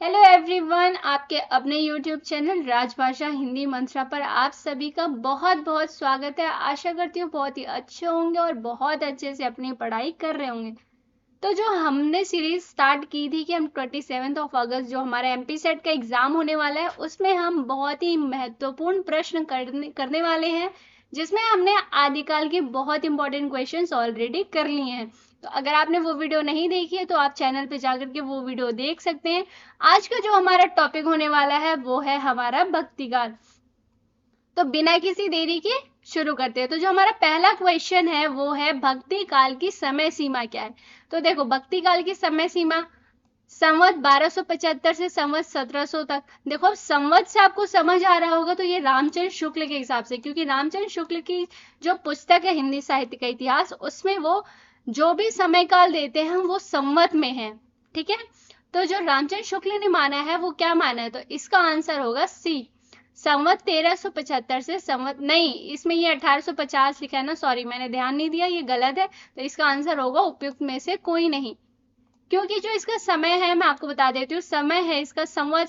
Hello everyone, आपके अपने YouTube channel राजभाषा हिंदी मंत्रा पर आप सभी का बहुत बहुत स्वागत है। आशा करती हूँ बहुत ही अच्छे होंगे और बहुत अच्छे से अपनी पढ़ाई कर रहे होंगे। तो जो हमने सीरीज स्टार्ट की थी कि हम 27 अगस्त जो हमारा एमपी सेट का एग्जाम होने वाला है उसमें हम बहुत ही महत्वपूर्ण प्रश्न करने वाले हैं, जिसमें हमने आदिकाल के बहुत इंपॉर्टेंट क्वेश्चंस ऑलरेडी कर लिए हैं। तो अगर आपने वो वीडियो नहीं देखी है तो आप चैनल पे जाकर के वो वीडियो देख सकते हैं। आज का जो हमारा टॉपिक होने वाला है वो है हमारा भक्तिकाल। तो बिना किसी देरी के शुरू करते हैं। तो जो हमारा पहला क्वेश्चन है वो है भक्ति काल की समय सीमा क्या है। तो देखो, भक्ति काल की समय सीमा संवत 1275 से संवत 1700 तक। देखो, अब संवत से आपको समझ आ रहा होगा तो ये रामचंद्र शुक्ल के हिसाब से, क्योंकि रामचंद्र शुक्ल की जो पुस्तक है हिंदी साहित्य का इतिहास, उसमें वो जो भी समय काल देते हैं वो संवत में है। ठीक है, तो जो रामचंद्र शुक्ल ने माना है वो क्या माना है, तो इसका आंसर होगा सी, संवत 1375 से संवत, नहीं इसमें ये 1850 लिखा है ना, सॉरी मैंने ध्यान नहीं दिया, ये गलत है। तो इसका आंसर होगा उपयुक्त में से कोई नहीं, क्योंकि जो इसका समय है मैं आपको बता देती हूँ। समय है इसका संवत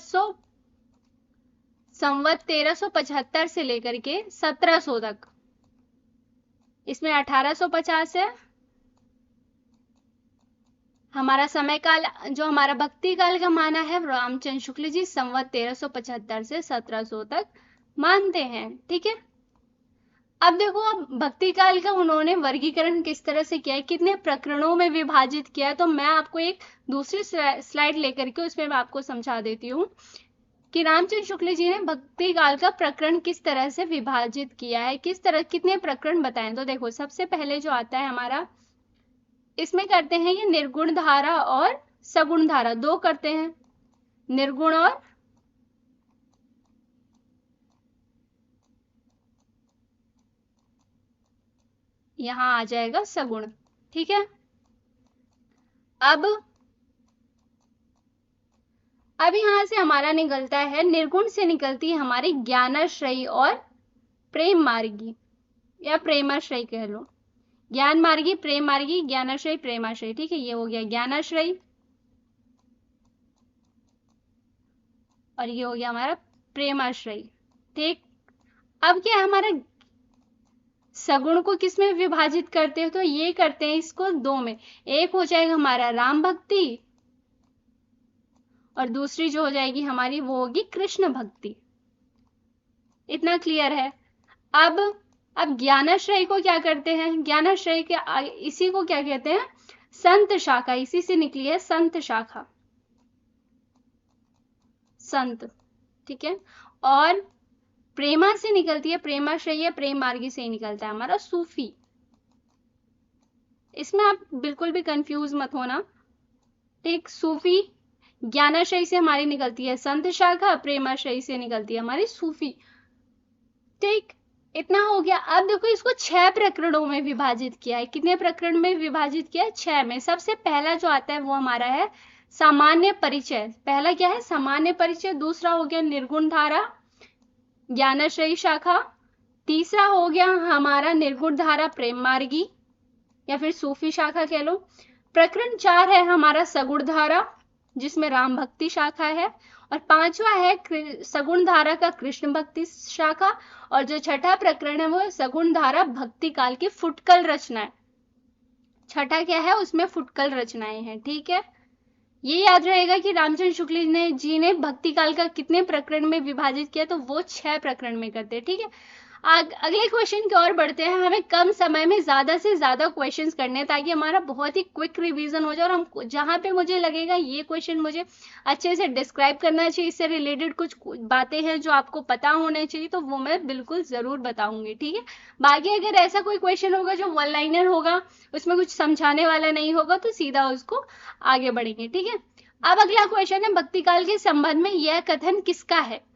1375 से लेकर के 1700 तक। इसमें 1850 है हमारा समय काल। जो हमारा भक्ति काल का माना है रामचंद्र शुक्ल जी संवत 1375 से 1700 तक मानते हैं। ठीक है, अब देखो, अब भक्ति काल का उन्होंने वर्गीकरण किस तरह से किया है, कितने प्रकरणों में विभाजित किया है, तो मैं आपको एक दूसरी स्लाइड लेकर के उसमें मैं आपको समझा देती हूँ कि रामचंद्र शुक्ल जी ने भक्ति काल का प्रकरण किस तरह से विभाजित किया है, किस तरह कितने प्रकरण बताएं। तो देखो, सबसे पहले जो आता है हमारा, इसमें करते हैं ये निर्गुण धारा और सगुण धारा, दो करते हैं, निर्गुण और यहां आ जाएगा सगुण। ठीक है, अब यहां से हमारा निकलता है, निर्गुण से निकलती है हमारी ज्ञानाश्रयी और प्रेम मार्गी, या प्रेमाश्रयी कह लो, ज्ञान मार्गी, प्रेम मार्गी, ज्ञानाश्रयी, प्रेमाश्रयी। ठीक है, ये हो गया ज्ञानाश्रयी और ये हो गया हमारा प्रेमाश्रयी। ठीक, अब क्या है हमारा, सगुण को किस में विभाजित करते हैं, तो ये करते हैं इसको दो में, एक हो जाएगा हमारा राम भक्ति और दूसरी जो हो जाएगी हमारी वो होगी कृष्ण भक्ति। इतना क्लियर है। अब ज्ञानाश्रय को क्या करते हैं, ज्ञानाश्रय के इसी को क्या कहते हैं, संत शाखा, इसी से निकली है संत शाखा, संत। ठीक है, और प्रेमा से निकलती है प्रेमाश्रय, प्रेम मार्गी से ही निकलता है हमारा सूफी। इसमें आप बिल्कुल भी कंफ्यूज मत होना। ठीक, सूफी, ज्ञानाश्रय से हमारी निकलती है संत शाखा, प्रेमाश्रय से निकलती है हमारी सूफी। ठीक, इतना हो गया। अब देखो, इसको 6 प्रकरणों में विभाजित किया है। कितने प्रकरण में विभाजित किया है, 6 में। सबसे पहला जो आता है वो हमारा है सामान्य परिचय। पहला क्या है, सामान्य परिचय। दूसरा हो गया निर्गुण धारा, ज्ञानाश्रयी शाखा। तीसरा हो गया हमारा निर्गुण धारा प्रेम मार्गी या फिर सूफी शाखा कह लो। प्रकरण 4 है हमारा सगुण धारा, जिसमें राम भक्ति शाखा है। और 5वां है सगुण धारा का कृष्ण भक्ति शाखा। और जो छठा प्रकरण है वो सगुण धारा भक्ति काल की फुटकल रचनाएं। छठा क्या है, उसमें फुटकल रचनाएं हैं। ठीक है, ये याद रहेगा कि रामचंद्र शुक्ल जी ने भक्ति काल का कितने प्रकरण में विभाजित किया, तो वो 6 प्रकरण में करते हैं। ठीक है, अगले क्वेश्चन की ओर बढ़ते हैं। हमें कम समय में ज्यादा से ज्यादा क्वेश्चंस करने हैं ताकि हमारा बहुत ही क्विक रिवीजन हो जाए, और हम जहां पे मुझे लगेगा ये क्वेश्चन मुझे अच्छे से डिस्क्राइब करना चाहिए, इससे रिलेटेड कुछ बातें हैं जो आपको पता होने चाहिए, तो वो मैं बिल्कुल जरूर बताऊंगी। ठीक है, बाकी अगर ऐसा कोई क्वेश्चन होगा जो वन लाइनर होगा, उसमें कुछ समझाने वाला नहीं होगा, तो सीधा उसको आगे बढ़ेंगे। ठीक है, अब अगला क्वेश्चन है भक्ति काल के संबंध में यह कथन किसका है।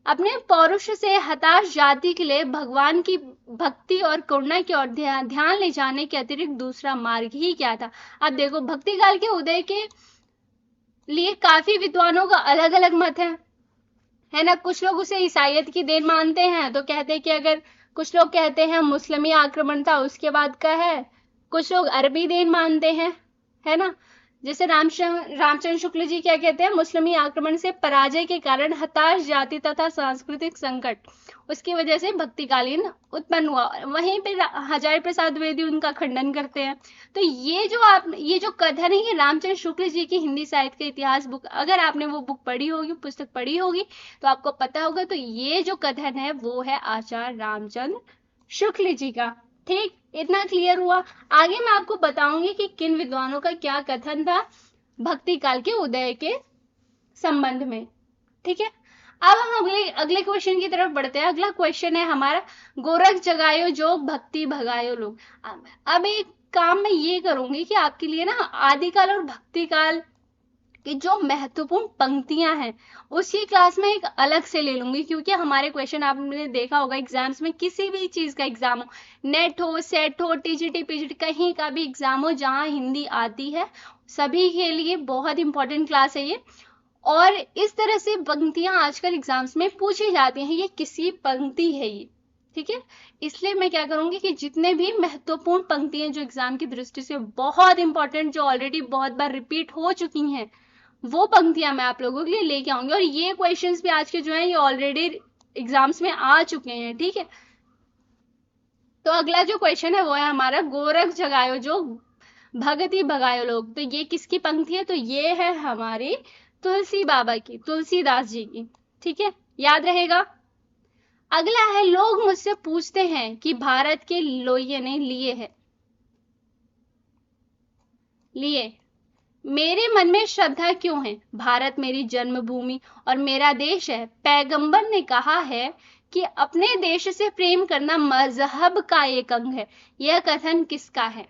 अपने पौरुष से हताश जाति के लिए भगवान की भक्ति और करुणा की ओर ध्यान ले जाने के अतिरिक्त दूसरा मार्ग ही क्या था। अब देखो, भक्ति काल के उदय के लिए काफी विद्वानों का अलग अलग मत है ना। कुछ लोग उसे ईसाइयत की देन मानते हैं, तो कहते हैं कि अगर, कुछ लोग कहते हैं मुस्लिमी आक्रमण था उसके बाद का है, कुछ लोग अरबी देन मानते हैं, है ना। जैसे रामचंद्र शुक्ल जी क्या कहते हैं, मुस्लिमी आक्रमण से पराजय के कारण हताश जाति तथा सांस्कृतिक संकट उसकी वजह से भक्तिकालीन उत्पन्न हुआ। वहीं पे हजारी प्रसाद द्विवेदी उनका खंडन करते हैं। तो ये जो कथन है, ये रामचंद्र शुक्ल जी की हिंदी साहित्य के इतिहास बुक, अगर आपने वो बुक पढ़ी होगी, पुस्तक पढ़ी होगी, तो आपको पता होगा। तो ये जो कथन है वो है आचार्य रामचंद्र शुक्ल जी का। ठीक, इतना क्लियर हुआ। आगे मैं आपको बताऊंगी कि किन विद्वानों का क्या कथन था भक्ति काल के उदय के संबंध में। ठीक है, अब हम अगले क्वेश्चन की तरफ बढ़ते हैं। अगला क्वेश्चन है हमारा, गोरख जगायो जोग भक्ति भगायो लोग। अब एक काम मैं ये करूंगी कि आपके लिए ना आदिकाल और भक्ति काल कि जो महत्वपूर्ण पंक्तियां हैं उसकी क्लास में एक अलग से ले लूंगी, क्योंकि हमारे क्वेश्चन आपने देखा होगा एग्जाम्स में, किसी भी चीज का एग्जाम हो, नेट हो, सेट हो, टीजीटी पीजीटी, कहीं का भी एग्जाम हो जहां हिंदी आती है, सभी के लिए बहुत इंपॉर्टेंट क्लास है ये। और इस तरह से पंक्तियां आजकल एग्जाम्स में पूछी जाती हैं, ये किसी पंक्ति है ये। ठीक है, इसलिए मैं क्या करूंगी कि जितने भी महत्वपूर्ण पंक्तियां जो एग्जाम की दृष्टि से बहुत इंपॉर्टेंट, जो ऑलरेडी बहुत बार रिपीट हो चुकी हैं, वो पंक्तियां मैं आप लोगों के लिए लेके आऊंगी। और ये क्वेश्चंस भी आज के जो हैं ये ऑलरेडी एग्जाम्स में आ चुके हैं। ठीक है, तो अगला जो क्वेश्चन है वो है हमारा, गोरख जगायो जो भगति भगायो लोग। तो ये किसकी पंक्ति है? तो ये है हमारी तुलसी बाबा की, तुलसीदास जी की। ठीक है, याद रहेगा। अगला है, लोग मुझसे पूछते हैं कि भारत के लोहिए ने लिए मेरे मन में श्रद्धा क्यों है? भारत मेरी जन्मभूमि और मेरा देश है। पैगंबर ने कहा है कि अपने देश से प्रेम करना मजहब का एक अंग है। यह कथन किसका है?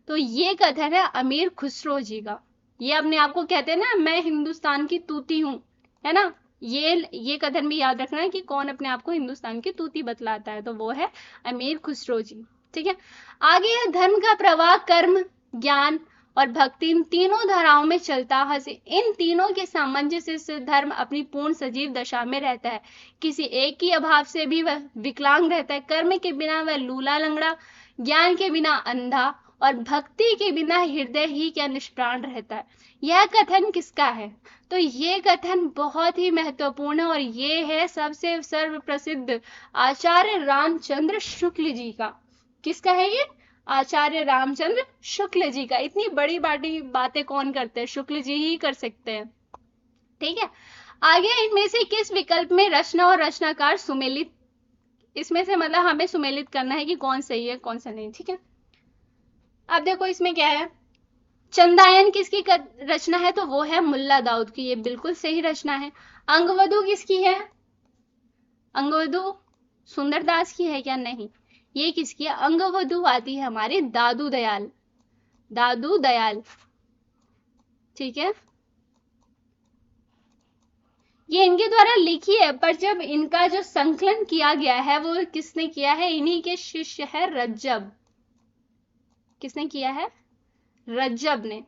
तो ये कथन है अमीर खुसरो जी का। ये अपने आप को कहते हैं ना, मैं हिंदुस्तान की तूती हूं, है ना। ये कथन भी याद रखना है कि कौन अपने आप को हिंदुस्तान की तूती बतलाता है, तो वो है अमीर खुसरो जी। ठीक है, आगे है, धर्म का प्रवाह कर्म, ज्ञान और भक्ति, इन तीनों धाराओं में चलता है। इन तीनों के सामंजस्य से धर्म अपनी पूर्ण सजीव दशा में रहता है। किसी एक की अभाव से भी वह विकलांग रहता है। कर्म के बिना वह लूला लंगड़ा, ज्ञान के बिना अंधा और भक्ति के बिना हृदय ही क्या निष्प्राण रहता है। यह कथन किसका है? तो ये कथन बहुत ही महत्वपूर्ण है और ये है सबसे सर्व प्रसिद्ध आचार्य रामचंद्र शुक्ल जी का। किसका है ये? आचार्य रामचंद्र शुक्ल जी का। इतनी बड़ी बातें कौन करते हैं? शुक्ल जी ही कर सकते हैं। ठीक है, आगे, इनमें से किस विकल्प में रचना और रचनाकार सुमेलित, इसमें से मतलब हमें सुमेलित करना है कि कौन सही है कौन सा नहीं। ठीक है, अब देखो इसमें क्या है, चंदायन किसकी रचना है? तो वो है मुल्ला दाऊद की। ये बिल्कुल सही रचना है। अंगवधु किसकी है? अंगवधु सुंदरदास की है क्या? नहीं, ये किसकी है? अंगवधु आती है हमारे दादू दयाल। ठीक है, ये इनके द्वारा लिखी है, पर जब इनका जो संकलन किया गया है वो किसने किया है? इन्हीं के शिष्य है रज्जब। किसने किया है? रज्जब ने।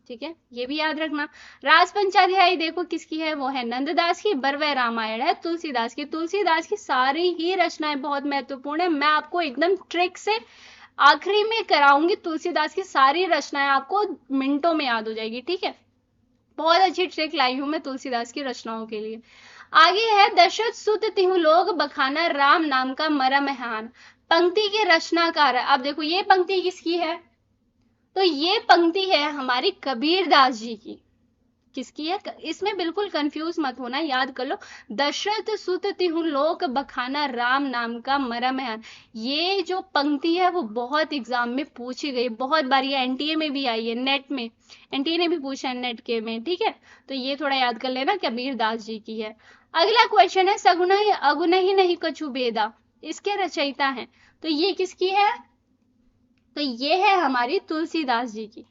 ठीक है, ये भी याद रखना। राज पंचाध्याय देखो किसकी है? वो है नंददास की। बरवै रामायण है तुलसीदास की। तुलसीदास की सारी ही रचनाएं बहुत महत्वपूर्ण है। मैं आपको एकदम ट्रिक से आखिरी में कराऊंगी, तुलसीदास की सारी रचनाएं आपको मिनटों में याद हो जाएगी। ठीक है, बहुत अच्छी ट्रिक लाई हूं मैं तुलसीदास की रचनाओं के लिए। आगे है, दशरथ सुत तिहु लोग बखाना, राम नाम का मरम हान। पंक्ति के रचनाकार। अब देखो ये पंक्ति किसकी है? तो ये पंक्ति है हमारी कबीरदास जी की। किसकी है? इसमें बिल्कुल कंफ्यूज मत होना, याद कर लो। दशरथ सुत तिहु लोक बखाना, राम नाम का मरम है। ये जो पंक्ति है वो बहुत एग्जाम में पूछी गई, बहुत बार ये एनटीए में भी आई है, नेट में एनटीए ने भी पूछा है नेट के में। ठीक है, तो ये थोड़ा याद कर लेना, कबीरदास जी की है। अगला क्वेश्चन है, सगुन अगुन ही नहीं कछु बेदा, इसके रचयिता हैं। तो ये किसकी है? तो ये है हमारी तुलसीदास जी की।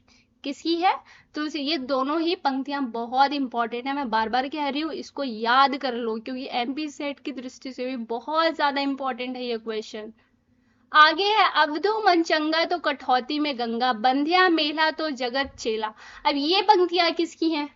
किसकी है? तुलसी। ये दोनों ही पंक्तियां बहुत इंपॉर्टेंट है, मैं बार बार कह रही हूँ, इसको याद कर लो क्योंकि एमपी सेट की दृष्टि से भी बहुत ज्यादा इंपॉर्टेंट है ये क्वेश्चन। आगे है, अवधु मनचंगा तो कठौती में गंगा, बंधिया मेला तो जगत चेला। अब ये पंक्तियां किसकी हैं?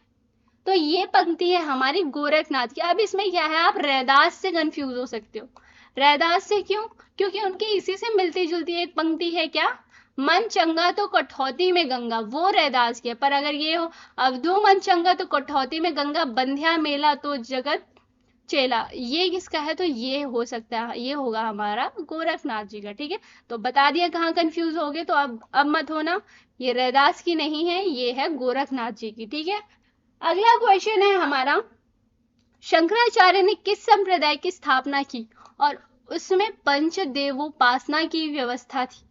तो ये पंक्ति है हमारी गोरखनाथ की। अब इसमें क्या है, आप रैदास से कंफ्यूज हो सकते हो। रैदास से क्यों? क्योंकि उनकी इसी से मिलती जुलती एक पंक्ति है, क्या? मन चंगा तो कठौती में गंगा, वो रैदास की है। पर अगर ये हो अवधू मन चंगा तो कठौती में गंगा, बंध्या मेला तो जगत चेला, ये किसका है? तो ये हो सकता है, ये होगा हमारा गोरखनाथ जी का। ठीक है, तो बता दिया कहाँ कंफ्यूज हो गए। तो अब मत होना, ये रैदास की नहीं है, ये है गोरखनाथ जी की। ठीक है, अगला क्वेश्चन है हमारा, शंकराचार्य ने किस संप्रदाय की स्थापना की और उसमें पंचदेवोपासना की व्यवस्था थी?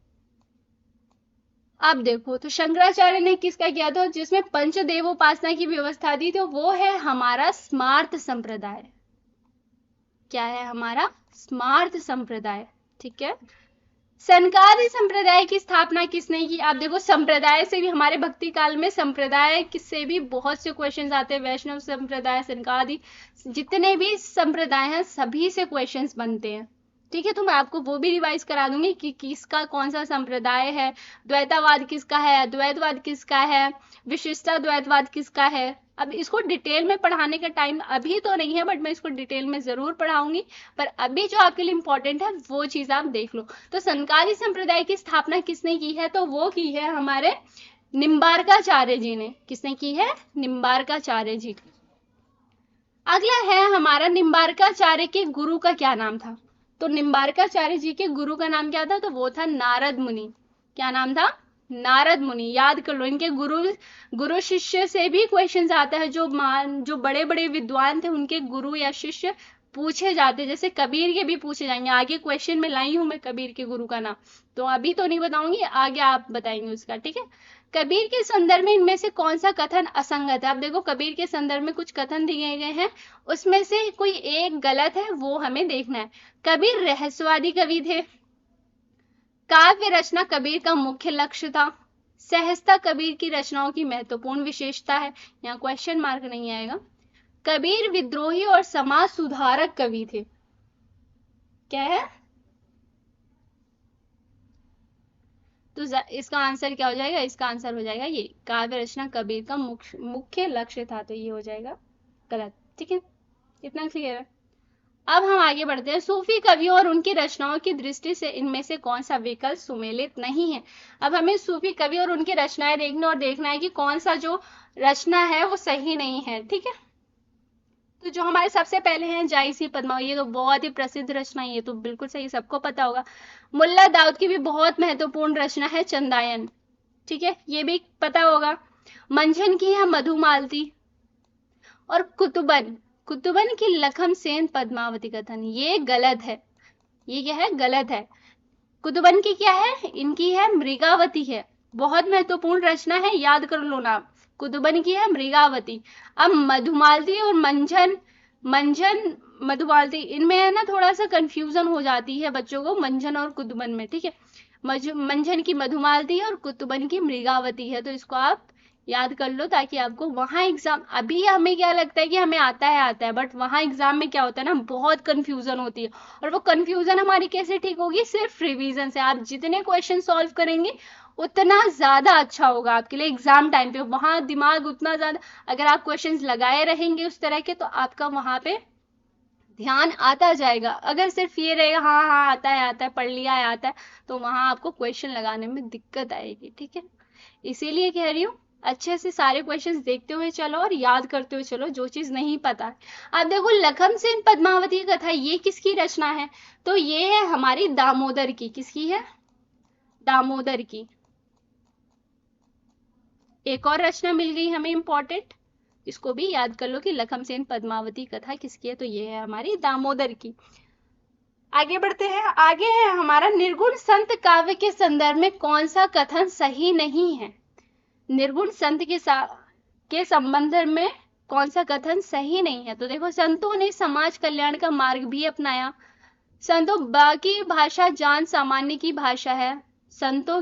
अब देखो, तो शंकराचार्य ने किसका किया था जिसमें पंचदेवोपासना की व्यवस्था थी? तो वो है हमारा स्मार्त संप्रदाय। क्या है? हमारा स्मार्त संप्रदाय। ठीक है, सनकादि संप्रदाय की स्थापना किसने की? आप देखो, संप्रदाय से भी हमारे भक्ति काल में संप्रदाय किससे भी बहुत से क्वेश्चंस आते हैं। वैष्णव संप्रदाय, सनकादि, जितने भी संप्रदाय हैं सभी से क्वेश्चंस बनते हैं। ठीक है, तो मैं आपको वो भी रिवाइज करा दूंगी कि किसका कौन सा संप्रदाय है, द्वैतावाद किसका है, अद्वैतवाद किसका है, विशिष्टाद्वैतवाद किसका है। अब इसको डिटेल में पढ़ाने का टाइम अभी तो नहीं है, बट मैं इसको डिटेल में जरूर पढ़ाऊंगी। पर अभी जो आपके लिए इंपॉर्टेंट है वो चीज आप देख लो। तो सनकादि संप्रदाय की स्थापना किसने की है? तो वो की है हमारे निम्बार्काचार्य जी ने। किसने की है? निम्बार्काचार्य जी। अगला है हमारा, निम्बार्काचार्य के गुरु का क्या नाम था? तो निम्बार्काचार्य जी के गुरु का नाम क्या था? तो वो था नारद मुनि। क्या नाम था? नारद मुनि। याद कर लो, इनके गुरु शिष्य से भी क्वेश्चंस आता है। जो बड़े बड़े विद्वान थे उनके गुरु या शिष्य पूछे जाते, जैसे कबीर के भी पूछे जाएंगे। आगे क्वेश्चन में लाई हूं मैं कबीर के गुरु का नाम, तो अभी तो नहीं बताऊंगी, आगे आप बताएंगे उसका। ठीक है, कबीर के संदर्भ में इनमें से कौन सा कथन असंगत है? आप देखो, कबीर के संदर्भ में कुछ कथन दिए गए हैं, उसमें से कोई एक गलत है, वो हमें देखना है। कबीर रहस्यवादी कवि थे, काव्य रचना कबीर का मुख्य लक्ष्य था, सहजता कबीर की रचनाओं की महत्वपूर्ण विशेषता है, यहाँ क्वेश्चन मार्क नहीं आएगा। कबीर विद्रोही और समाज सुधारक कवि थे। क्या है? तो इसका आंसर क्या हो जाएगा? इसका आंसर हो जाएगा ये, काव्य रचना कबीर का मुख्य लक्ष्य था, तो ये हो जाएगा गलत। ठीक है, इतना क्लियर है। अब हम आगे बढ़ते हैं, सूफी कवियों और उनकी रचनाओं की दृष्टि से इनमें से कौन सा विकल्प सुमेलित नहीं है? अब हमें सूफी कवि और उनकी रचनाएं देखना और देखना है कि कौन सा जो रचना है वो सही नहीं है। ठीक है, तो जो हमारे सबसे पहले हैं जायसी पद्मावती, ये तो बहुत ही प्रसिद्ध रचना है, ये तो बिल्कुल सही, सबको पता होगा। मुल्ला दाऊद की भी बहुत महत्वपूर्ण रचना है चंदायन। ठीक है, ये भी पता होगा। मंझन की है मधुमालती, और कुतुबन की लखम सेन पद्मावती कथन, ये गलत है। ये क्या है? गलत है। कुतुबन की क्या है? इनकी है मृगावती है, बहुत महत्वपूर्ण रचना है, याद कर लो नाम। कुतुबन की है मृगावती। अब मधुमालती और मंझन मधुमालती, इनमें है ना थोड़ा सा कंफ्यूजन हो जाती है बच्चों को, मंझन और कुतुबन में। ठीक है, मंझन की मधुमालती है और कुतुबन की मृगावती है, तो इसको आप याद कर लो, ताकि आपको वहां एग्जाम, अभी हमें क्या लगता है कि हमें आता है, बट वहां एग्जाम में क्या होता है ना, बहुत कंफ्यूजन होती है। और वो कंफ्यूजन हमारी कैसे ठीक होगी? सिर्फ रिवीजन से। आप जितने क्वेश्चन सॉल्व करेंगे उतना ज्यादा अच्छा होगा आपके लिए एग्जाम टाइम पे, वहां दिमाग उतना ज्यादा, अगर आप क्वेश्चंस लगाए रहेंगे उस तरह के, तो आपका वहां पे ध्यान आता जाएगा। अगर सिर्फ ये रहेगा हाँ हाँ आता है पढ़ लिया है आता है, तो वहां आपको क्वेश्चन लगाने में दिक्कत आएगी। ठीक है, इसीलिए कह रही हूँ अच्छे से सारे क्वेश्चंस देखते हुए चलो और याद करते हुए चलो, जो चीज नहीं पता है। अब देखो, लखम सेन पद्मावती कथा, ये किसकी रचना है? तो ये है हमारी दामोदर की। किसकी है? दामोदर की। एक और रचना मिल गई हमें इंपॉर्टेंट, इसको भी याद कर लो कि लखम सेन पद्मावती कथा किसकी है? तो ये है हमारी दामोदर की। आगे बढ़ते हैं, आगे है हमारा, निर्गुण संत काव्य के संदर्भ में कौन सा कथन सही नहीं है? निर्गुण संत के संबंध में कौन सा कथन सही नहीं है? तो देखो, संतों ने समाज कल्याण का मार्ग भी अपनाया, संतों बाकी भाषा जान सामान्य की भाषा है, संतों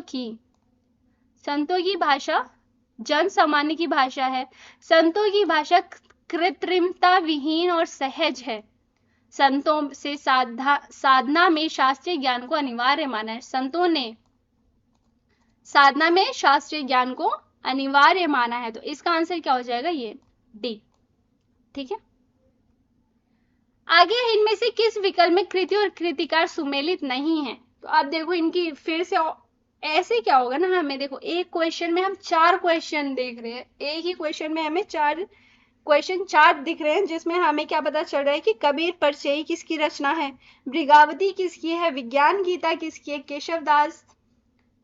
की भाषा जन सामान्य की भाषा है, संतों की भाषा कृत्रिमता विहीन और सहज है, संतों से साधना में शास्त्रीय ज्ञान को अनिवार्य माना है। संतों ने साधना में शास्त्रीय ज्ञान को अनिवार्य माना है, तो इसका आंसर क्या हो जाएगा? ये डी। ठीक है, आगे इनमें से किस विकल्प में कृति और कृतिकार सुमेलित नहीं है? तो आप देखो, इनकी फिर से ऐसे क्या होगा ना, हमें देखो एक क्वेश्चन में हम 4 क्वेश्चन देख रहे हैं, एक ही क्वेश्चन में हमें 4 क्वेश्चन 4 दिख रहे हैं, जिसमें हमें क्या पता चल रहा है कि कबीर परिचयी किसकी रचना है, मृगावती किसकी है, विज्ञान गीता किसकी है, केशव दास।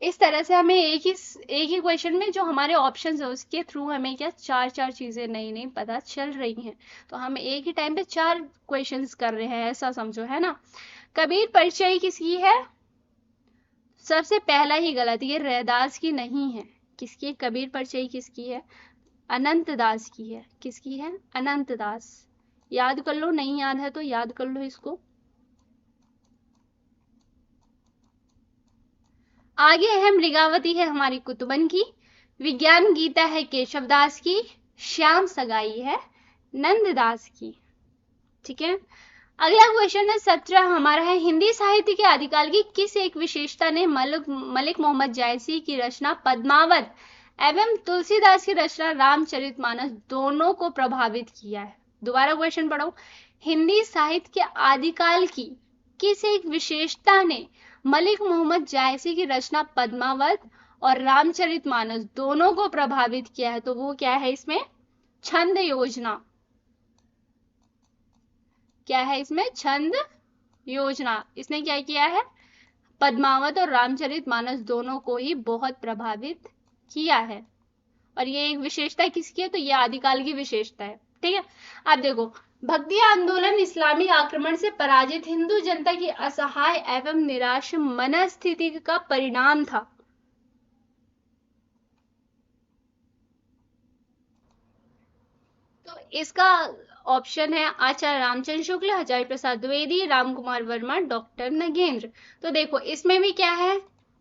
इस तरह से हमें एक ही क्वेश्चन में जो हमारे ऑप्शंस है उसके थ्रू हमें क्या 4 4 चीजें नई नई पता चल रही हैं। तो हम एक ही टाइम पे 4 क्वेश्चंस कर रहे हैं, ऐसा समझो, है ना। कबीर परिचय किसकी है, सबसे पहला ही गलत, ये रैदास की नहीं है। किसकी है कबीर परिचय, किसकी है, अनंत दास की है। किसकी है, अनंत दास। याद कर लो, नहीं याद है तो याद कर लो इसको। आगे है मृगावती है हमारी कुतुबन की, विज्ञान गीता है केशव दास की, श्याम सगाई है नंददास की। ठीक है। अगला क्वेश्चन है 17 हमारा है, हिंदी साहित्य के आदिकाल की किस एक विशेषता ने मलिक मोहम्मद जायसी की रचना पद्मावत एवं तुलसीदास की रचना रामचरितमानस दोनों को प्रभावित किया है। दोबारा क्वेश्चन पढ़ो, हिंदी साहित्य के आदिकाल की किस एक विशेषता ने मलिक मोहम्मद जायसी की रचना पद्मावत और रामचरितमानस दोनों को प्रभावित किया है। तो वो क्या है इसमें, छंद योजना। क्या है इसमें, छंद योजना। इसने क्या किया है, पद्मावत और रामचरितमानस दोनों को ही बहुत प्रभावित किया है। और ये एक विशेषता किसकी है, तो ये आदिकाल की विशेषता है। ठीक है। अब देखो, भक्ति आंदोलन इस्लामी आक्रमण से पराजित हिंदू जनता की असहाय एवं निराश मनस्थिति का परिणाम था। तो इसका ऑप्शन है आचार्य रामचंद्र शुक्ल, हजारी प्रसाद द्विवेदी, राम कुमार वर्मा, डॉक्टर नगेंद्र। तो देखो इसमें भी क्या है,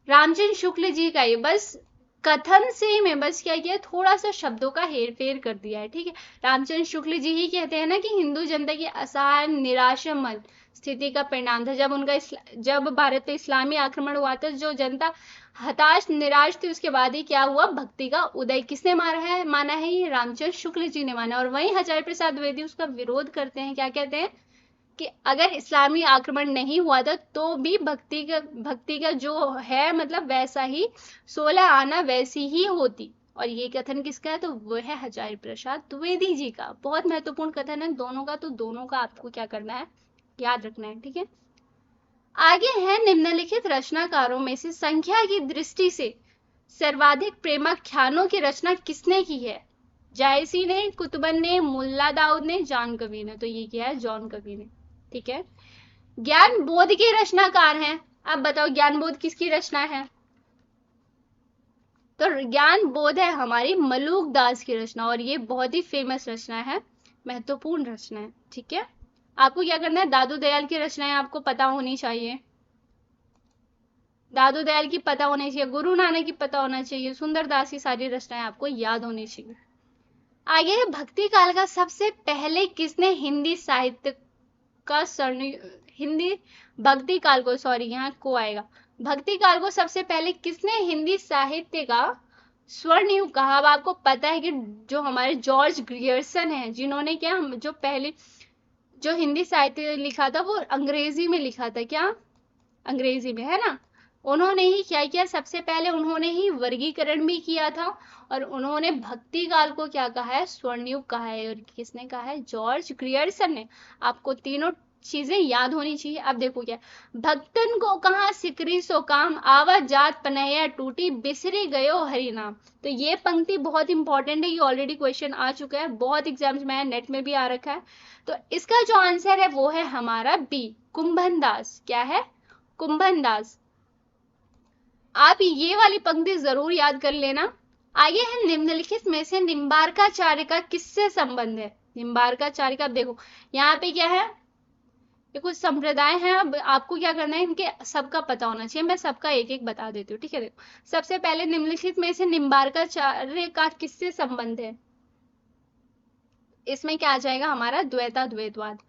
रामचंद्र शुक्ल जी का ही बस कथन से में बस क्या किया, थोड़ा सा शब्दों का हेर फेर कर दिया है। ठीक है। रामचंद्र शुक्ल जी ही कहते हैं ना कि हिंदू जनता की असहाय निराश मन स्थिति का परिणाम था। जब भारत पे इस्लामी आक्रमण हुआ था, जो जनता हताश निराश थी, उसके बाद ही क्या हुआ, भक्ति का उदय किसने माना है, ये रामचंद्र शुक्ल जी ने माना। और वहीं हजारी प्रसाद द्विवेदी उसका विरोध करते हैं, क्या कहते हैं कि अगर इस्लामी आक्रमण नहीं हुआ था तो भी भक्ति का जो है मतलब वैसा ही 16 आना वैसी ही होती। और ये कथन किसका है, तो वो है हजारी प्रसाद द्विवेदी जी का। बहुत महत्वपूर्ण कथन है दोनों का, तो दोनों का आपको क्या करना है, याद रखना है। ठीक है। आगे है, निम्नलिखित रचनाकारों में से संख्या की दृष्टि से सर्वाधिक प्रेमाख्यानों की रचना किसने की है, जायसी ने, कुतुबन ने, मुल्ला दाऊद ने, जॉन कवि ने। तो ये क्या है, जॉन कवि ने। ठीक है। ज्ञान बोध के रचनाकार हैं। अब बताओ ज्ञान बोध किसकी रचना है, तो ज्ञान बोध है हमारी मलूक दास की रचना, और ये बहुत ही फेमस रचना है, महत्वपूर्ण रचना है। ठीक है। आपको क्या करना है, दादू दयाल की रचनाएं आपको पता होनी चाहिए, दादू दयाल की पता होनी चाहिए, गुरु नानक की पता होना चाहिए, सुंदरदास की सारी रचनाएं आपको याद होनी चाहिए। आगे है, भक्ति काल का सबसे पहले किसने हिंदी साहित्य का हिंदी भक्ति काल को, सॉरी यहाँ को आएगा, भक्ति काल को सबसे पहले किसने हिंदी साहित्य का स्वर्ण युग कहा। अब आपको पता है कि जो हमारे जॉर्ज ग्रियर्सन है, जिन्होंने क्या जो पहले जो हिंदी साहित्य लिखा था वो अंग्रेजी में लिखा था, क्या अंग्रेजी में, है ना। उन्होंने ही क्या किया, सबसे पहले उन्होंने ही वर्गीकरण भी किया था, और उन्होंने भक्ति काल को क्या कहा है, स्वर्णयुग कहा है। और किसने कहा है, जॉर्ज ग्रियर्सन ने। आपको तीनों चीजें याद होनी चाहिए। अब देखो क्या, भक्तन को कहा सिकरी सो काम, आवा जात पनैया टूटी, बिसरी गयो हरि नाम। तो ये पंक्ति बहुत इंपॉर्टेंट है, ये ऑलरेडी क्वेश्चन आ चुका है, बहुत एग्जाम्स में नेट में भी आ रखा है। तो इसका जो आंसर है वो है हमारा बी, कुंभन दास। क्या है, कुंभन दास। आप ये वाली पंक्ति जरूर याद कर लेना। आगे है, निम्नलिखित में से निम्बार्काचार्य का किससे संबंध है, निम्बार्काचार्य का। देखो यहाँ पे क्या है, ये कुछ संप्रदाय हैं, अब आपको क्या करना है, इनके सबका पता होना चाहिए। मैं सबका एक एक बता देती हूँ। ठीक है। देखो सबसे पहले, निम्नलिखित में से निम्बार्काचार्य का किससे संबंध है, इसमें क्या आ जाएगा हमारा, द्वैताद्वैतवाद।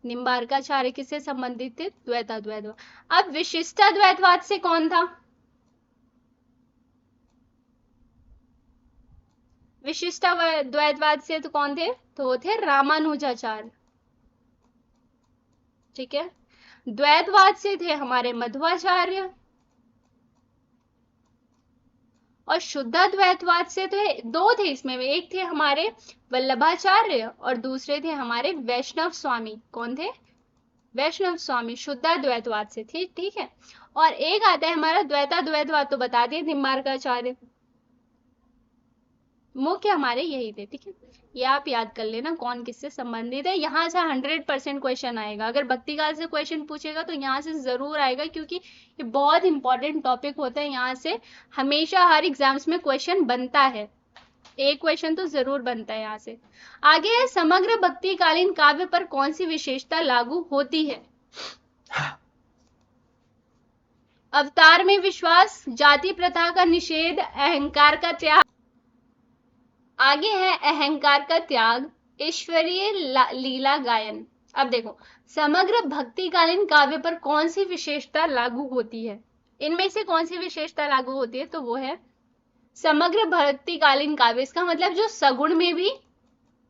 निम्बार्काचार्य किससे संबंधित थे, द्वैताद्वैतवाद। अब विशिष्टाद्वैतवाद से कौन था, विशिष्टाद्वैतवाद से तो कौन थे, तो वो थे रामानुजाचार्य। ठीक है। द्वैतवाद से थे हमारे मध्वाचार्य। और शुद्धाद्वैतवाद से तो दो थे इसमें, एक थे हमारे वल्लभाचार्य और दूसरे थे हमारे वैष्णव स्वामी। कौन थे? वैष्णव स्वामी शुद्धाद्वैतवाद से थे, ठीक है। और एक आता है हमारा द्वैताद्वैतवाद, तो बता दिए निम्बार्काचार्य, मुख्य हमारे यही थे, ठीक है। ये आप याद कर लेना कौन किससे संबंधित है। यहाँ से 100% क्वेश्चन आएगा, अगर भक्ति काल से क्वेश्चन पूछेगा तो यहाँ से जरूर आएगा, क्योंकि ये बहुत इंपॉर्टेंट टॉपिक होता है। यहाँ से हमेशा हर एग्जाम्स में क्वेश्चन बनता है, एक क्वेश्चन तो जरूर बनता है यहाँ से। आगे है, समग्र भक्तिकालीन काव्य पर कौन सी विशेषता लागू होती है? अवतार में विश्वास, जाति प्रथा का निषेध, अहंकार का त्याग। आगे है अहंकार का त्याग, ईश्वरीय लीला गायन। अब देखो, समग्र भक्तिकालीन काव्य पर कौन सी विशेषता लागू होती है? इनमें से कौन सी विशेषता लागू होती है? तो वो है समग्र भक्तिकालीन काव्य। इसका मतलब जो सगुण में भी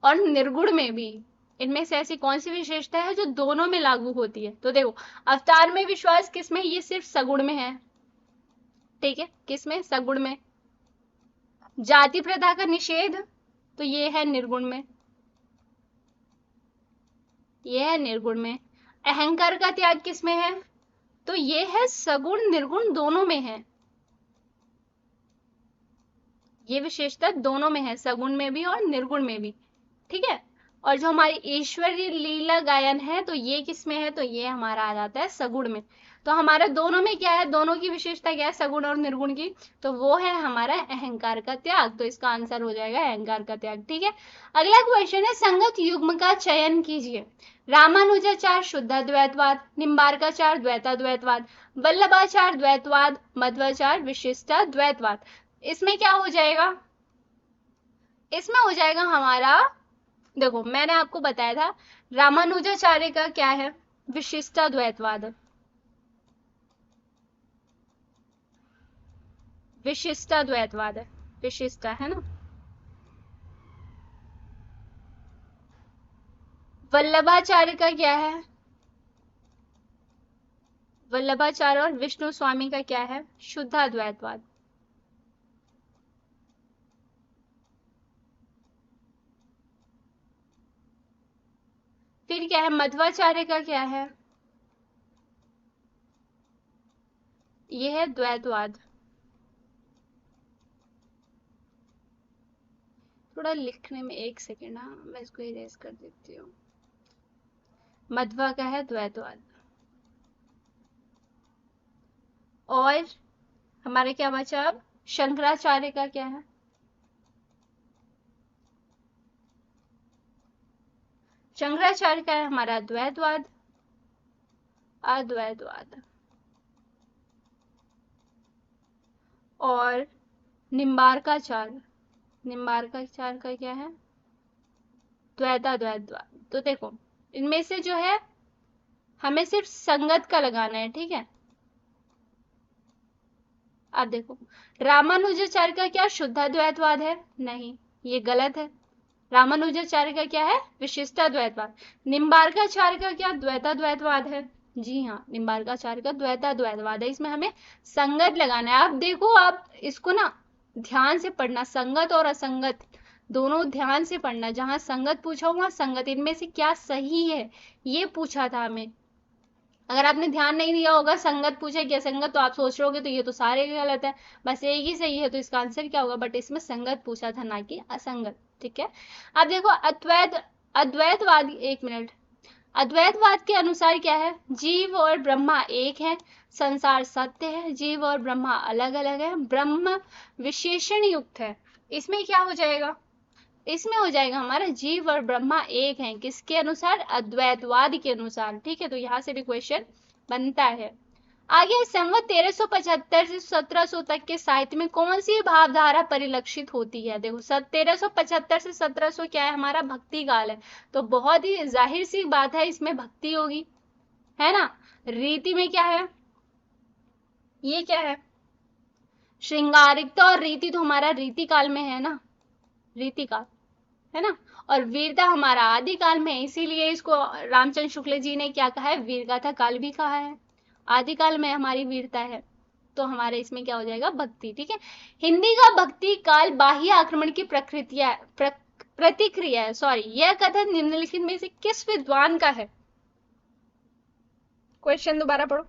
और निर्गुण में भी, इनमें से ऐसी कौन सी विशेषता है जो दोनों में लागू होती है? तो देखो, अवतार में विश्वास किसमें? ये सिर्फ सगुण में है, ठीक है। किसमें? सगुण में। जाति प्रथा का निषेध, तो ये है निर्गुण में, ये है निर्गुण में। अहंकार का त्याग किसमें है? तो ये है सगुण निर्गुण दोनों में है, ये विशेषता दोनों में है, सगुण में भी और निर्गुण में भी, ठीक है। और जो हमारी ईश्वरीय लीला गायन है, तो ये किसमें है? तो ये हमारा आ जाता है सगुण में। तो हमारा दोनों में क्या है? दोनों की विशेषता क्या है सगुण और निर्गुण की? तो वो है हमारा अहंकार का त्याग। तो इसका आंसर हो जाएगा अहंकार का त्याग, ठीक है। अगला क्वेश्चन है, संगत युग्म का चयन कीजिए। रामानुजाचार्य शुद्धाद्वैतवाद, निम्बार्काचार्य द्वैताद्वैतवाद, वल्लभाचार्य द्वैतवाद, मध्वाचार्य विशिष्टाद्वैतवाद। इसमें क्या हो जाएगा? इसमें हो जाएगा हमारा, देखो मैंने आपको बताया था रामानुजाचार्य का क्या है? विशिष्टाद्वैतवाद, विशिष्टाद्वैतवाद है, विशिष्टा है ना। वल्लभाचार्य का क्या है? वल्लभाचार्य और विष्णु स्वामी का क्या है? शुद्धाद्वैतवाद। फिर क्या है? मध्वाचार्य का क्या है? ये है द्वैतवाद। थोड़ा लिखने में एक सेकेंड, हाँ मैं इसको इरेज कर देती हूँ। मध्वा का है द्वैतवाद। और हमारे क्या बचा अब? शंकराचार्य का क्या है? शंकराचार्य का है हमारा द्वैतवाद, अद्वैतवाद। और निम्बार्काचार्य, निम्बार्काचार्य का क्या है? द्वैताद्वैतवाद। तो देखो इनमें से जो है हमें सिर्फ संगत का लगाना है, ठीक है। अब देखो, रामानुजाचार्य का क्या शुद्धाद्वैतवाद है? नहीं, ये गलत है। रामानुजाचार्य का क्या है? विशिष्टाद्वैतवाद। निम्बार्काचार्य का क्या? द्वैताद्वैतवाद है। जी हाँ, निम्बार्काचार्य का द्वैताद्वैतवाद है। इसमें हमें संगत लगाना है। आप देखो, आप इसको ना ध्यान से पढ़ना, संगत और असंगत दोनों ध्यान से पढ़ना। जहां संगत पूछा हुआ संगत, इनमें से क्या सही है ये पूछा था हमें। अगर आपने ध्यान नहीं दिया होगा, संगत पूछे कि असंगत, तो आप सोच रहे होगे तो ये तो सारे गलत है, बस एक ही सही है, तो इसका आंसर क्या होगा? बट इसमें संगत पूछा था, ना कि असंगत, ठीक है। अब देखो अद्वैतवाद, एक मिनट। अद्वैतवाद के अनुसार क्या है? जीव और ब्रह्मा एक है, संसार सत्य है, जीव और ब्रह्मा अलग अलग है, ब्रह्म विशेषण युक्त है। इसमें क्या हो जाएगा? इसमें हो जाएगा हमारा जीव और ब्रह्मा एक हैं। किसके अनुसार? अद्वैतवाद के अनुसार, ठीक है। तो यहां से भी क्वेश्चन बनता है। आगे, संवत 1375 से 1700 तक के साहित्य में कौन सी भावधारा परिलक्षित होती है? देखो 1375 से 1700 क्या है? हमारा भक्ति काल है, तो बहुत ही जाहिर सी बात है इसमें भक्ति होगी, है ना। रीति में क्या है? ये क्या है? श्रृंगारिकता और रीति तो हमारा रीति काल में है ना, रीति काल है ना। और वीरता हमारा आदिकाल में है, इसीलिए इसको रामचंद्र शुक्ल जी ने क्या कहा है? वीरगाथा काल भी कहा है। आदिकाल में हमारी वीरता है। तो हमारे इसमें क्या हो जाएगा, भक्ति। ठीक है, हिंदी का भक्ति काल बाह्य आक्रमण की प्रतिक्रिया है। सॉरी, यह कथन निम्नलिखित में से किस विद्वान का है? क्वेश्चन दोबारा पढ़ो।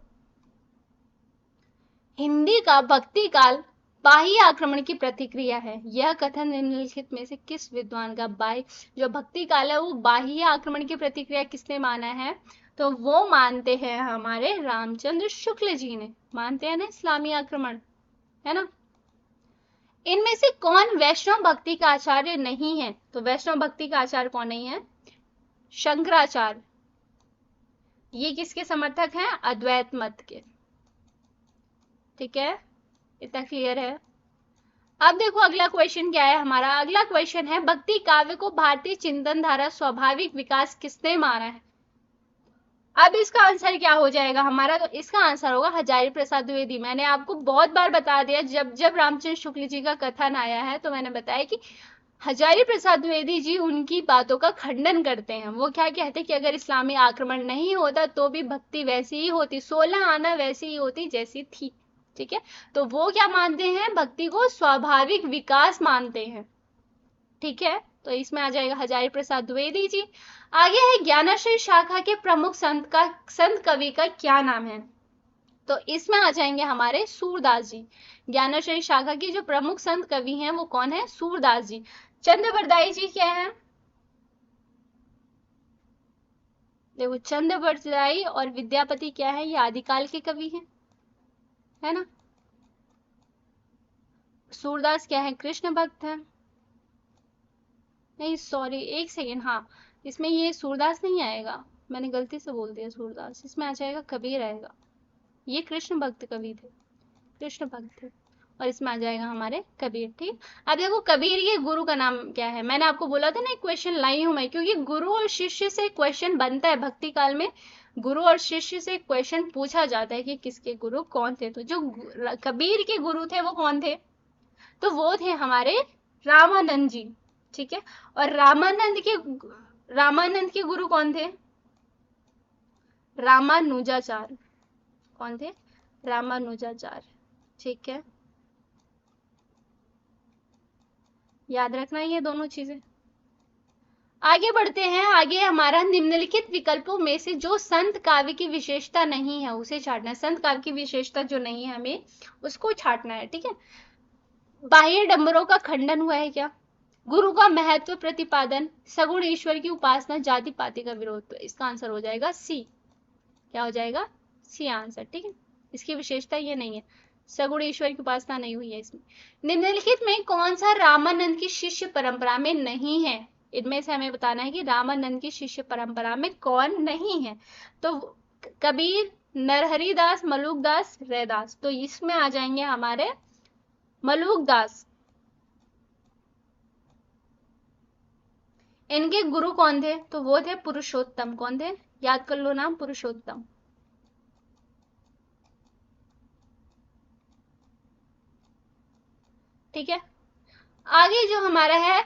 हिंदी का भक्ति काल बाह्य आक्रमण की प्रतिक्रिया है, यह कथन निम्नलिखित में से किस विद्वान का? बाह्य जो भक्ति काल है वो बाह्य आक्रमण की प्रतिक्रिया किसने माना है? तो वो मानते हैं हमारे रामचंद्र शुक्ल जी ने। मानते हैं ना इस्लामी आक्रमण, है ना। इनमें से कौन वैष्णव भक्ति का आचार्य नहीं है? तो वैष्णव भक्ति का आचार्य कौन नहीं है? शंकराचार्य। ये किसके समर्थक हैं? अद्वैत मत के। ठीक है, इतना क्लियर है। अब देखो अगला क्वेश्चन क्या है हमारा। अगला क्वेश्चन है, भक्ति काव्य को भारतीय चिंतन धारा स्वाभाविक विकास किसने माना है? अब इसका आंसर क्या हो जाएगा हमारा? तो इसका आंसर होगा हजारी प्रसाद द्विवेदी। मैंने आपको बहुत बार बता दिया, जब जब रामचंद्र शुक्ल जी का कथन आया है तो मैंने बताया कि हजारी प्रसाद द्विवेदी जी उनकी बातों का खंडन करते हैं। वो क्या कहते हैं कि अगर इस्लामी आक्रमण नहीं होता तो भी भक्ति वैसी ही होती, 16 आना वैसी ही होती जैसी थी। ठीक है, तो वो क्या मानते हैं? भक्ति को स्वाभाविक विकास मानते हैं। ठीक है, तो इसमें आ जाएगा हजारी प्रसाद द्विवेदी जी। आगे है, ज्ञानाश्रय शाखा के प्रमुख संत कवि का क्या नाम है? तो इसमें आ जाएंगे हमारे सूरदास जी। ज्ञानाश्रय शाखा की जो प्रमुख संत कवि हैं वो कौन है? सूरदास जी। चंद्रवरदाई जी क्या है? देखो, चंद्रवरदाई और विद्यापति क्या है? ये आदिकाल के कवि हैं, है ना। सूरदास क्या है? कृष्ण भक्त है। नहीं सॉरी, एक सेकेंड, हाँ इसमें ये सूरदास नहीं आएगा, मैंने गलती से बोल दिया सूरदास। इसमें आ जाएगा कबीर आएगा। ये कृष्ण भक्त कवि थे, कृष्ण भक्त थे, और इसमें आ जाएगा हमारे कबीर। ठीक, अब देखो कबीर के गुरु का नाम क्या है? मैंने आपको बोला था ना, एक क्वेश्चन लाई हूं मैं, क्योंकि गुरु और शिष्य से क्वेश्चन बनता है भक्ति काल में। गुरु और शिष्य से क्वेश्चन पूछा जाता है कि किसके गुरु कौन थे। तो जो कबीर के गुरु थे वो कौन थे? तो वो थे हमारे रामानंद जी। ठीक है, और रामानंद के गुरु कौन थे? रामानुजाचार्य। कौन थे? रामानुजाचार्य। ठीक है, याद रखना ये दोनों चीजें। आगे बढ़ते हैं। आगे हमारा, निम्नलिखित विकल्पों में से जो संत काव्य की विशेषता नहीं है उसे छाटना है। संत काव्य की विशेषता जो नहीं है हमें उसको छाटना है। ठीक है, बाह्य डंबरों का खंडन हुआ है क्या? गुरु का महत्व प्रतिपादन, सगुण ईश्वर की उपासना, जाति पाति का विरोध। तो इसका आंसर हो जाएगा सी। क्या हो जाएगा? C answer. ठीक है, इसकी विशेषता ये नहीं है, सगुण ईश्वर की उपासना नहीं हुई है इसमें। निम्नलिखित में कौन सा रामानंद की शिष्य परंपरा में नहीं है? इनमें से हमें बताना है कि रामानंद की शिष्य परंपरा में कौन नहीं है। तो कबीर, नरहरिदास, मलुकदास, रैदास। तो इसमें आ जाएंगे हमारे मलुकदास। इनके गुरु कौन थे? तो वो थे पुरुषोत्तम। कौन थे? याद कर लो नाम, पुरुषोत्तम। ठीक है, आगे जो हमारा है,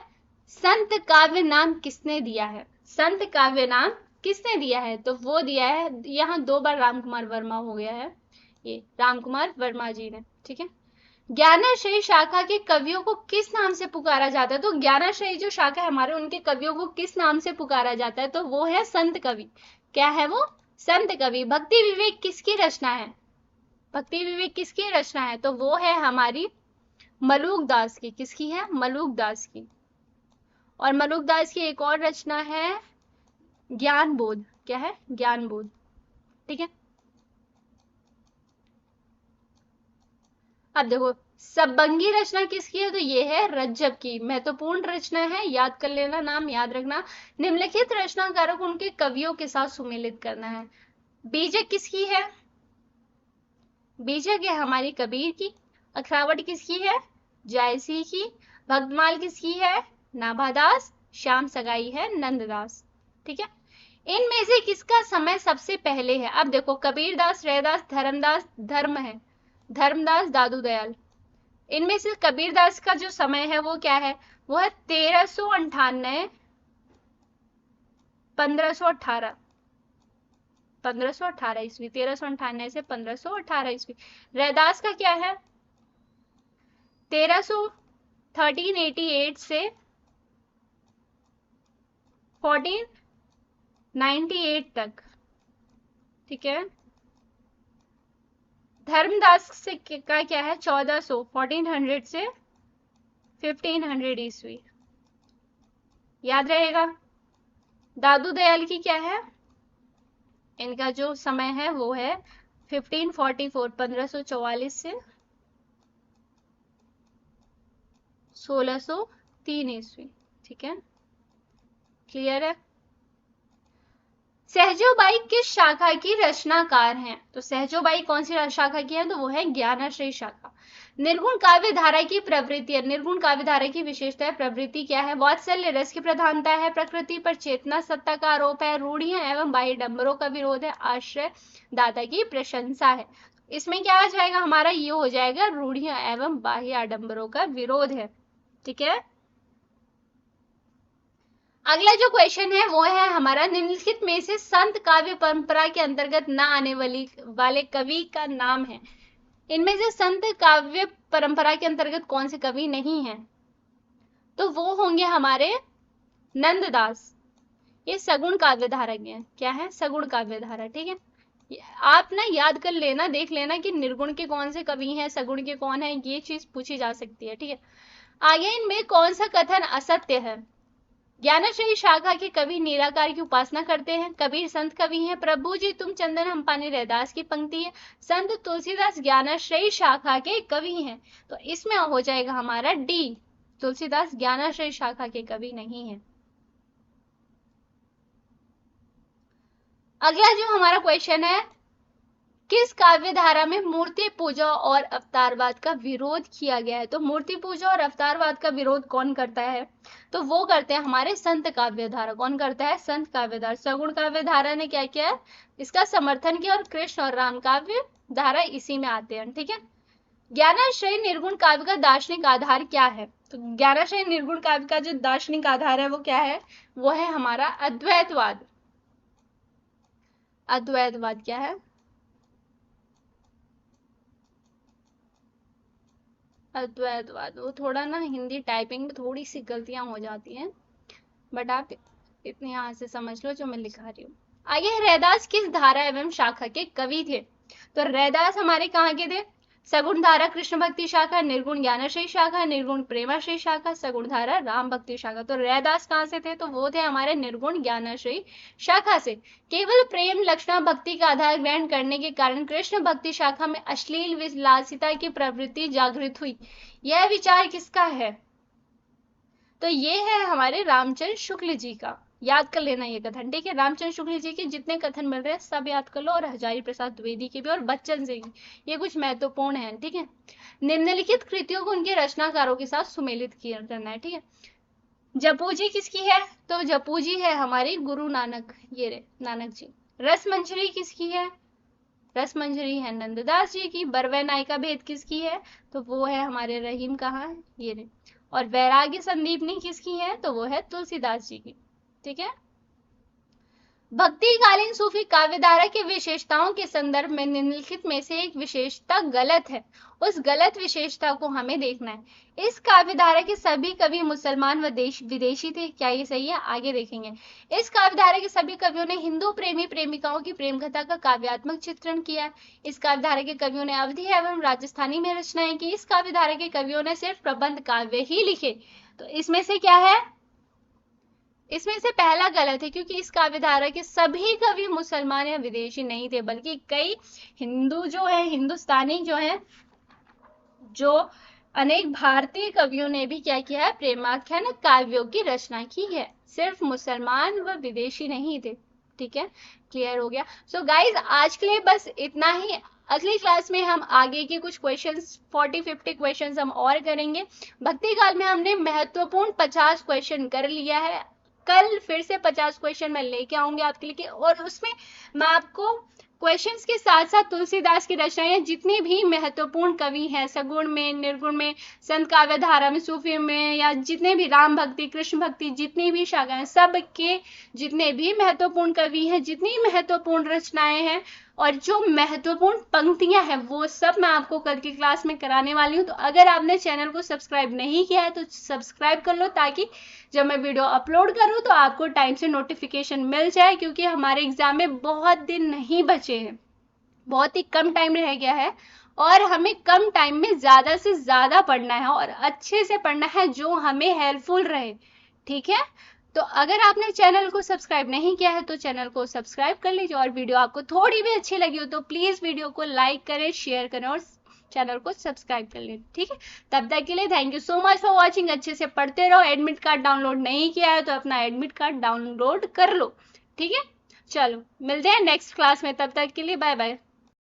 संत काव्य नाम किसने दिया है? संत काव्य नाम किसने दिया है? तो वो दिया है, यहाँ 2 बार रामकुमार वर्मा हो गया है, ये रामकुमार वर्मा जी ने। ठीक है, ज्ञानाश्रयी शाखा के कवियों को किस नाम से पुकारा जाता है? तो ज्ञानाश्रयी जो शाखा है हमारे, उनके कवियों को किस नाम से पुकारा जाता है? तो वो है संत कवि। क्या है वो? संत कवि। भक्ति विवेक किसकी रचना है? भक्ति विवेक किसकी रचना है? तो वो है हमारी मलुकदास की। किसकी है? मलुकदास की। और मलुकदास की एक और रचना है ज्ञान बोध। क्या है? ज्ञान बोध। ठीक है, अब देखो सबंगी रचना किसकी है? तो ये है रज्जब की। महत्वपूर्ण रचना है, याद कर लेना, नाम याद रखना। निम्नलिखित रचनाकारों को उनके कवियों के साथ सुमेलित करना है। बीजक किसकी है? बीजक है हमारी कबीर की। अखरावट किसकी है? जायसी की। भक्तमाल किसकी है? नाभादास। श्याम सगाई है नंददास। ठीक है, इनमें से किसका समय सबसे पहले है? अब देखो कबीरदास, रैदास, धर्मदास, धर्म है, धर्मदास, दादू दयाल। इनमें से कबीरदास का जो समय है वो क्या है? वो है 1398 1518। 1518 ईस्वी, 1398 से 1518 ईस्वी। रैदास का क्या है, 1388 से 1498 तक, ठीक है। धर्मदास से का क्या है, 1400 से 1500 ईस्वी, याद रहेगा। दादू दयाल की क्या है, इनका जो समय है वो है 1544, 1544 से 1603 ईस्वी, ठीक है, क्लियर है। सहजोबाई किस शाखा की रचनाकार हैं, तो सहजोबाई कौन सी शाखा की है, तो वो है ज्ञानाश्रयी शाखा। निर्गुण काव्य धारा की प्रवृत्ति है, निर्गुण काव्य धारा की विशेषता है, प्रवृत्ति क्या है, वात्सल्य रस की प्रधानता है, प्रकृति पर चेतना सत्ता का आरोप है, रूढ़ियां एवं बाह्य डंबरों का विरोध है, आश्रय दाता की प्रशंसा है। इसमें क्या आ जाएगा हमारा, ये हो जाएगा रूढ़ियां एवं बाह्य आडंबरों का विरोध है, ठीक है। अगला जो क्वेश्चन है वो है हमारा, निम्नलिखित में से संत काव्य परंपरा के अंतर्गत न आने वाले कवि का नाम है। इनमें से संत काव्य परंपरा के अंतर्गत कौन से कवि नहीं हैं, तो वो होंगे हमारे नंददास। ये सगुण काव्य धारा के हैं, क्या है, सगुण काव्य धारा, ठीक है। आप ना याद कर लेना, देख लेना कि निर्गुण के कौन से कवि हैं, सगुण के कौन है, ये चीज पूछी जा सकती है, ठीक है। आगे इनमें कौन सा कथन असत्य है, ज्ञानाश्रयी शाखा के कवि निराकार की उपासना करते हैं, कबीर संत कवि हैं, प्रभु जी तुम चंदन हम पानी रैदास की पंक्ति है, संत तुलसीदास ज्ञानाश्रयी शाखा के कवि हैं, तो इसमें हो जाएगा हमारा डी, तुलसीदास ज्ञानाश्रयी शाखा के कवि नहीं है। अगला जो हमारा क्वेश्चन है, किस काव्य धारा में मूर्ति पूजा और अवतारवाद का विरोध किया गया है, तो मूर्ति पूजा और अवतारवाद का विरोध कौन करता है, तो वो करते हैं हमारे संत काव्य धारा। कौन करता है, संत काव्य धारा। सगुण काव्य धारा ने क्या किया, इसका समर्थन किया, और कृष्ण और राम काव्य धारा इसी में आते हैं, ठीक है। ज्ञानाश्रयी निर्गुण काव्य का दार्शनिक आधार क्या है, तो ज्ञानाश्रयी निर्गुण काव्य का जो दार्शनिक आधार है वो क्या है, वो है हमारा अद्वैतवाद। अद्वैतवाद क्या है, अद्वैतवाद। वो थोड़ा ना हिंदी टाइपिंग में थोड़ी सी गलतियां हो जाती हैं, बट आप इतने यहाँ से समझ लो जो मैं लिखा रही हूँ। आगे रैदास किस धारा एवं शाखा के कवि थे, तो रैदास हमारे कहाँ के थे, सगुण धारा कृष्ण भक्ति शाखा, निर्गुण ज्ञानाश्रयी शाखा, निर्गुण प्रेमाश्रयी शाखा, सगुण धारा राम भक्ति शाखा। तो रैदास कहाँ से थे, तो वो थे हमारे निर्गुण ज्ञानाश्रयी शाखा से। केवल प्रेम लक्षणा भक्ति का आधार ग्रहण करने के कारण कृष्ण भक्ति शाखा में अश्लील विलासिता की प्रवृत्ति जागृत हुई, यह विचार किसका है, तो ये है हमारे रामचंद्र शुक्ल जी का। याद कर लेना ये कथन, ठीक है। रामचंद्र शुक्ल जी के जितने कथन मिल रहे हैं सब याद कर लो, और हजारी प्रसाद द्विवेदी के भी, और बच्चन सिंह, ये कुछ महत्वपूर्ण है, ठीक है। निम्नलिखित कृतियों को उनके रचनाकारों के साथ सुमेलित किया करना है, ठीक है। जपू जी किसकी है, तो जपू जी है हमारी गुरु नानक, ये रे नानक जी। रस मंजरी किसकी है, रस मंजरी है नंददास जी की। बरवै नायिका भेद किसकी है, तो वो है हमारे रहीम कहाँ है, ये रे। और वैराग्य संदीपनी किसकी है, तो वो है तुलसीदास जी की, ठीक है। भक्तिकालीन सूफी काव्यधारा की विशेषताओं के संदर्भ में निम्नलिखित में से एक विशेषता गलत है, उस गलत विशेषता को हमें देखना है। इस काव्यधारा के सभी कवि मुसलमान व विदेशी थे, क्या ये सही है, आगे देखेंगे। इस काव्यधारा के सभी कवियों ने हिंदू प्रेमी प्रेमिकाओं की प्रेम कथा का काव्यात्मक चित्रण किया। इस काव्यधारा के कवियों ने अवधी एवं राजस्थानी में रचनाएं की। इस काव्यधारा के कवियों ने सिर्फ प्रबंध काव्य ही लिखे। तो इसमें से क्या है, इसमें से पहला गलत है, क्योंकि इस काव्यधारा के सभी कवि मुसलमान या विदेशी नहीं थे, बल्कि कई हिंदू जो है, हिंदुस्तानी जो है, जो अनेक भारतीय कवियों ने भी क्या किया है, प्रेमाख्यान काव्यों की रचना की है। सिर्फ मुसलमान व विदेशी नहीं थे, ठीक है, क्लियर हो गया। सो गाइज आज के लिए बस इतना ही। अगली क्लास में हम आगे के कुछ क्वेश्चंस 40-50 क्वेश्चंस हम और करेंगे। भक्ति काल में हमने महत्वपूर्ण 50 क्वेश्चन कर लिया है। कल फिर से 50 क्वेश्चन मैं लेके आऊंगी आपके लिए, और उसमें मैं आपको क्वेश्चंस के साथ साथ तुलसीदास की रचनाएं जितने भी महत्वपूर्ण कवि हैं, सगुण में, निर्गुण में, संत काव्य धारा में, सूफी में, या जितने भी राम भक्ति, कृष्ण भक्ति, जितनी भी शाखाएं, सबके जितने भी महत्वपूर्ण कवि हैं, जितनी महत्वपूर्ण रचनाएं हैं और जो महत्वपूर्ण पंक्तियां हैं, वो सब मैं आपको कल की क्लास में कराने वाली हूँ। तो अगर आपने चैनल को सब्सक्राइब नहीं किया है तो सब्सक्राइब कर लो, ताकि जब मैं वीडियो अपलोड करूँ तो आपको टाइम से नोटिफिकेशन मिल जाए, क्योंकि हमारे एग्जाम में बहुत दिन नहीं बचे हैं, बहुत ही कम टाइम रह गया है और हमें कम टाइम में ज्यादा से ज्यादा पढ़ना है और अच्छे से पढ़ना है जो हमें हेल्पफुल रहे। ठीक है, तो अगर आपने चैनल को सब्सक्राइब नहीं किया है तो चैनल को सब्सक्राइब कर लीजिए, और वीडियो आपको थोड़ी भी अच्छी लगी हो तो प्लीज वीडियो को लाइक करें, शेयर करें और चैनल को सब्सक्राइब कर लें। ठीक है, तब तक के लिए thank you so much for watching. अच्छे से पढ़ते रहो। एडमिट कार्ड डाउनलोड नहीं किया है तो अपना एडमिट कार्ड डाउनलोड कर लो। ठीक है, चलो मिलते हैं नेक्स्ट क्लास में, तब तक के लिए बाय बाय।